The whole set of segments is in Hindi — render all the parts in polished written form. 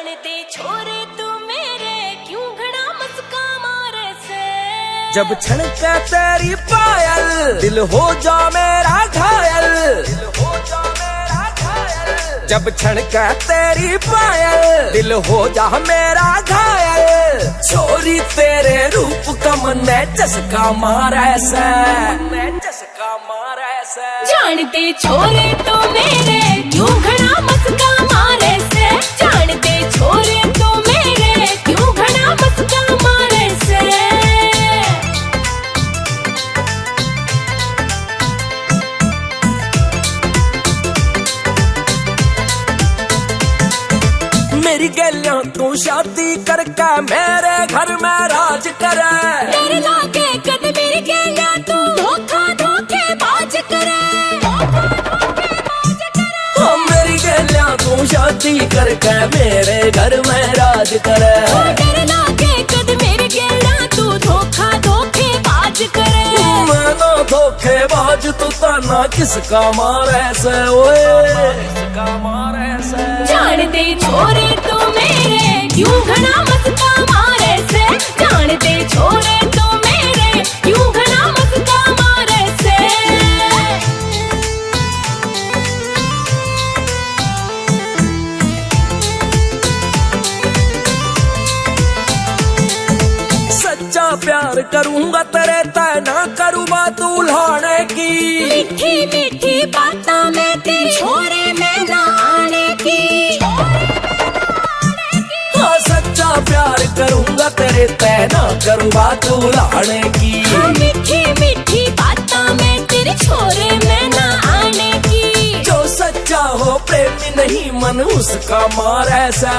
दे छोरे तू मेरे क्यों घड़ा मस्का मारे से। जब छनके तेरी पायल दिल हो जा मेरा घायल, दिल हो जा मेरा घायल। जब छनके तेरी पायल दिल हो जा मेरा घायल। छोरी तेरे रूप का मन चस्का मारे से, चस्का मारे से। जान दे छोरे तू मेरे क्यों घड़ा मस्का मारे से। जान दे छोरे तू मेरे क्यों घड़ा मस्का मारे से। मेरी गलियां तू शादी करके मेरे घर में राज करे। तेरे लागे कद मेरी गलियां तू धोखा धोखे बाज करे, धोखा धोखे बाज करे। हाँ मेरी गलियां तू शादी करके मेरे घर में राज करे। तेरे लागे कद मेरी गलियां तू धोखा धोखे बाज करे। मैंने धोखे बाज तू ताना किसका मारे से, ओए किसका मारे से। जान दे छोरे तू मेरे क्यों घड़ा मस्का मारे से। जान दे छोरे तू मेरे क्यों घड़ा मस्का मारे से। सच्चा प्यार करूंगा तेरे तय ना करूँ बात उल्हाने की। मीठी मीठी बातां में तेरे छोरे में ना आने की। हाँ सच्चा प्यार करूंगा तेरे तय ना करूँ बात उल्हाने की। हाँ मीठी मीठी बातां में तेरे छोरे में ना आने की। जो सच्चा हो प्रेमी नहीं मन उसका मारे से,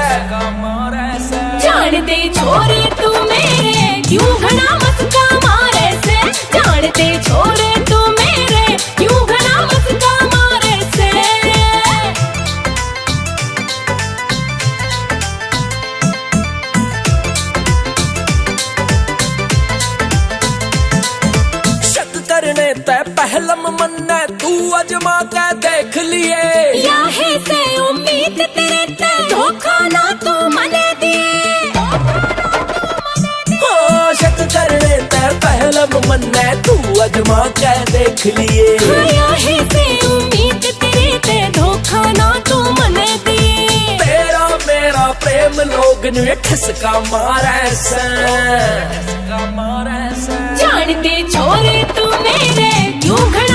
उसका मारे से। जान दे छोरे तू मेरे क्यों घड़ा मस्का मारे से। जान दे छोरे तू मेरे क्यों घड़ा मस्का मारे से। शक करने ते पहलम मन्ने तू अजमा के देख लिए। याहे से उम्मीद तेरे ते धोखा ना तू मने दिए। हाँ शक करने ते पहलम मन्ने तू अजमा के देख लिए। हाँ याहे से उम्मीद तेरे ते धोखा ना तू मने दिए। तेरा मेरा प्रेम लोग ने ठसका मारे से, ठसका मारे से। जान दे छोरे तू मेरे क्यों घड़ा